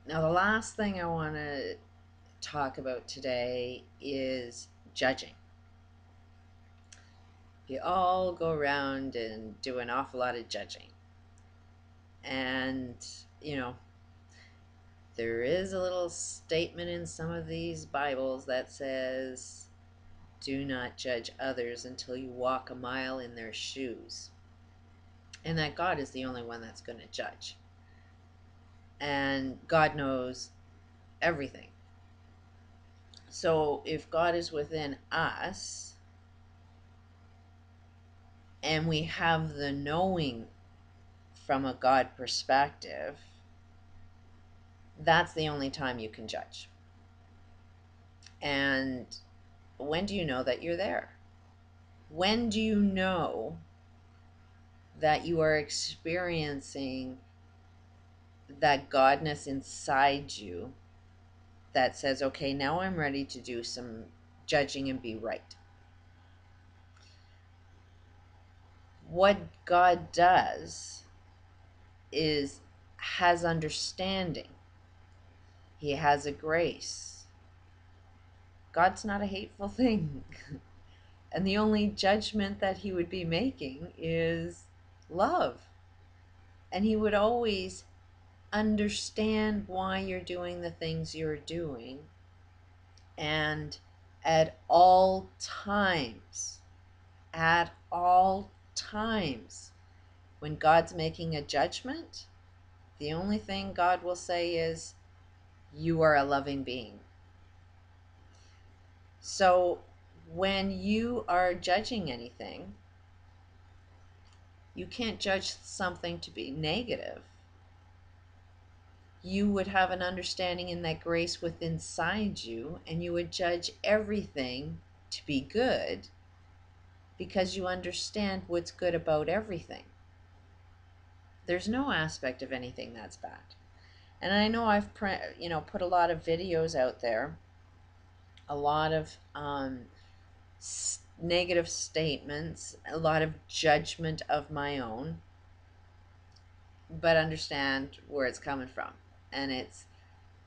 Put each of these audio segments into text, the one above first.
Now, the last thing I want to talk about today is judging. We all go around and do an awful lot of judging. And, you know, there is a little statement in some of these Bibles that says, do not judge others until you walk a mile in their shoes. And that God is the only one that's going to judge. And God knows everything. So if God is within us and we have the knowing from a God perspective, that's the only time you can judge. And when do you know that you're there? When do you know that you are experiencing that Godness inside you that says, okay, now I'm ready to do some judging and be right? What God does is has understanding. He has a grace. God's not a hateful thing. And the only judgment that he would be making is love. And he would always understand why you're doing the things you're doing. And at all times, when God's making a judgment, the only thing God will say is, you are a loving being. So when you are judging anything, you can't judge something to be negative. You would have an understanding in that grace within inside you, and you would judge everything to be good because you understand what's good about everything. There's no aspect of anything that's bad. And I know I've put a lot of videos out there, a lot of negative statements, a lot of judgment of my own, but understand where it's coming from. And it's,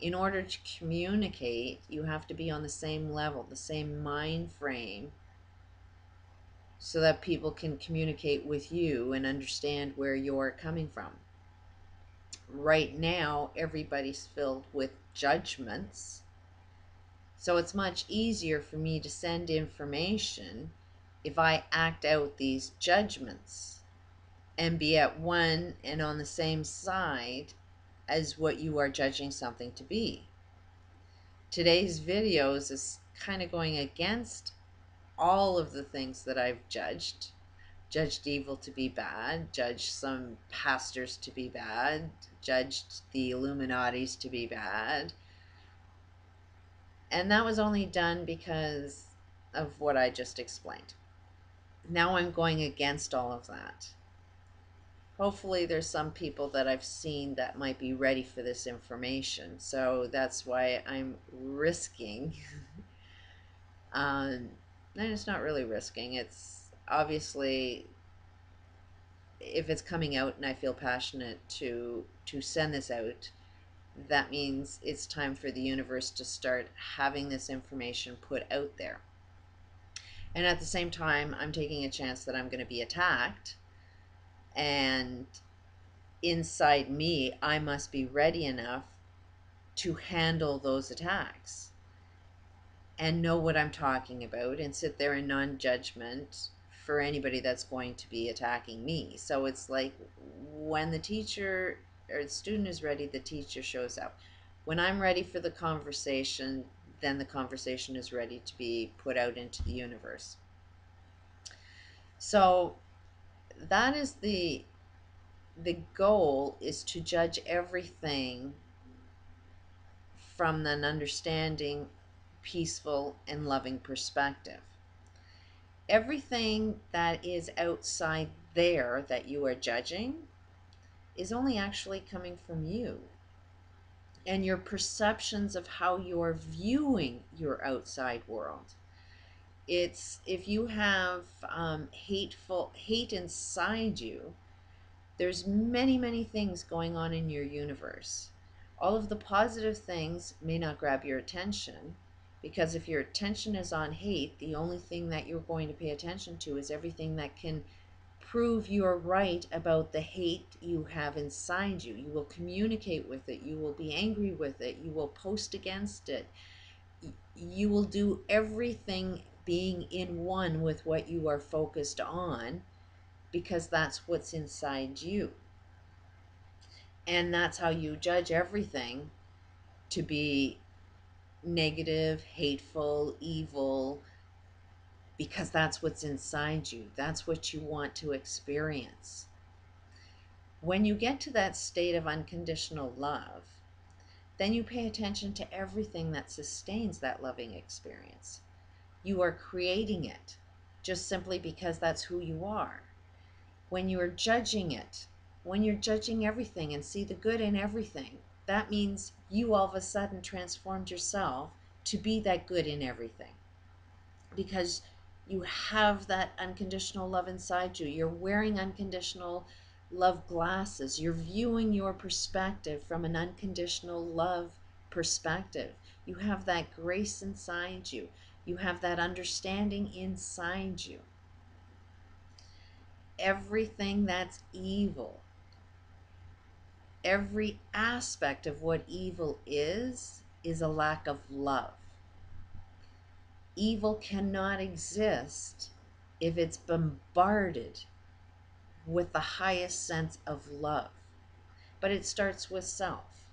in order to communicate, you have to be on the same level, the same mind frame, so that people can communicate with you and understand where you're coming from. Right now, everybody's filled with judgments, so it's much easier for me to send information if I act out these judgments and be at one and on the same side as what you are judging something to be. Today's videos is kind of going against all of the things that I've judged evil to be bad, judged some pastors to be bad, judged the Illuminatis to be bad. And that was only done because of what I just explained. Now I'm going against all of that. Hopefully there's some people that I've seen that might be ready for this information. So that's why I'm risking. And it's not really risking. It's obviously, if it's coming out and I feel passionate to send this out, that means it's time for the universe to start having this information put out there. And at the same time, I'm taking a chance that I'm going to be attacked, and inside me, I must be ready enough to handle those attacks and know what I'm talking about and sit there in non-judgment for anybody that's going to be attacking me. So it's like, when the teacher or the student is ready, the teacher shows up. When I'm ready for the conversation, then the conversation is ready to be put out into the universe. So that is the goal, is to judge everything from an understanding, peaceful, and loving perspective. Everything that is outside there that you are judging is only actually coming from you and your perceptions of how you're viewing your outside world. It's, if you have hate inside you, there's many things going on in your universe. All of the positive things may not grab your attention, because if your attention is on hate, the only thing that you're going to pay attention to is everything that can prove you're right about the hate you have inside you. You will communicate with it, you will be angry with it, you will post against it, you will do everything being in one with what you are focused on, because that's what's inside you. And that's how you judge everything to be negative, hateful, evil, because that's what's inside you. That's what you want to experience. When you get to that state of unconditional love, then you pay attention to everything that sustains that loving experience. You are creating it just simply because that's who you are. When you are judging it, when you're judging everything and see the good in everything, that means you all of a sudden transformed yourself to be that good in everything, because you have that unconditional love inside you. You're wearing unconditional love glasses. You're viewing your perspective from an unconditional love perspective. You have that grace inside you. You have that understanding inside you. Everything that's evil, every aspect of what evil is a lack of love. Evil cannot exist if it's bombarded with the highest sense of love. But it starts with self,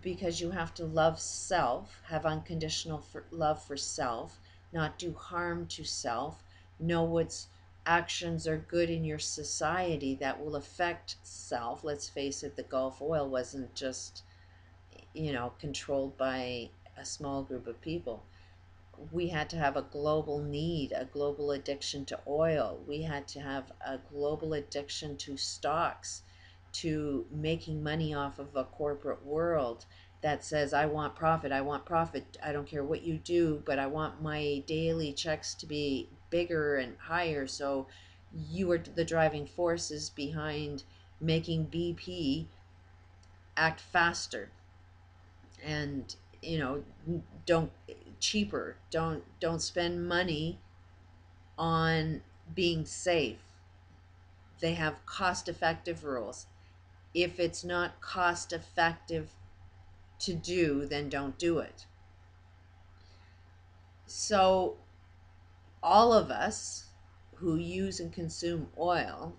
because you have to love self, have unconditional love for self, not do harm to self, know what's actions are good in your society that will affect self. Let's face it, the Gulf oil wasn't just, controlled by a small group of people. We had to have a global need, a global addiction to oil. We had to have a global addiction to stocks, to making money off of a corporate world that says, I want profit, I don't care what you do, but I want my daily checks to be bigger and higher. So you are the driving forces behind making BP act faster, and don't cheaper, don't spend money on being safe. They have cost effective rules. If it's not cost effective to do, then don't do it. So all of us who use and consume oil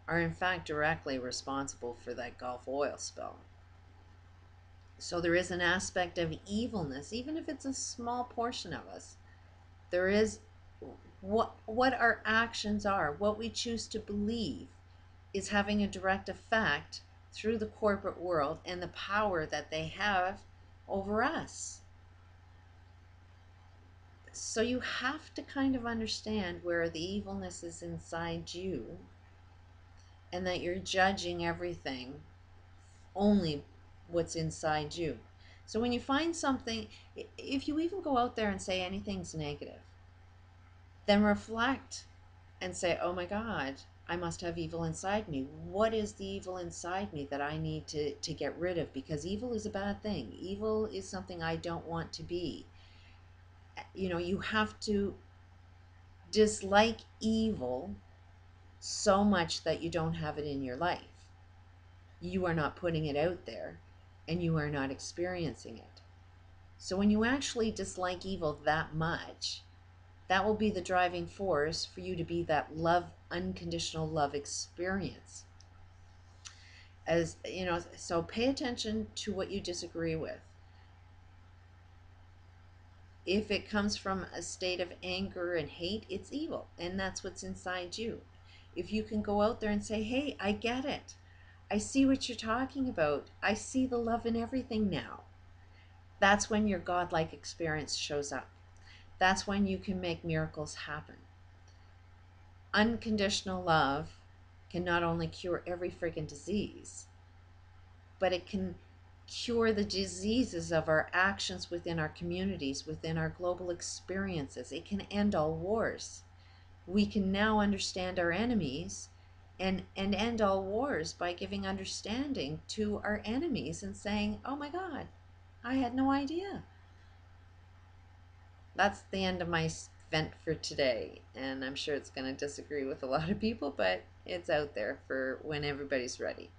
are in fact directly responsible for that Gulf oil spill. So there is an aspect of evilness, even if it's a small portion of us. There is what our actions are, what we choose to believe, is having a direct effect through the corporate world and the power that they have over us. So you have to kind of understand where the evilness is inside you, and that you're judging everything only what's inside you. So when you find something, if you even go out there and say anything's negative, then reflect and say, oh my God, I must have evil inside me. What is the evil inside me that I need to get rid of? Because evil is a bad thing. Evil is something I don't want to be. You have to dislike evil so much that you don't have it in your life. You are not putting it out there, and you are not experiencing it. So when you actually dislike evil that much, that will be the driving force for you to be that love, unconditional love experience. As you know, so pay attention to what you disagree with. If it comes from a state of anger and hate, it's evil, and that's what's inside you. If you can go out there and say, hey, I get it, I see what you're talking about, I see the love in everything now, that's when your godlike experience shows up. That's when you can make miracles happen. Unconditional love can not only cure every friggin' disease, but it can cure the diseases of our actions within our communities, within our global experiences. It can end all wars. We can now understand our enemies and end all wars by giving understanding to our enemies and saying, oh my God, I had no idea. That's the end of my vent for today. And I'm sure it's going to disagree with a lot of people, but it's out there for when everybody's ready.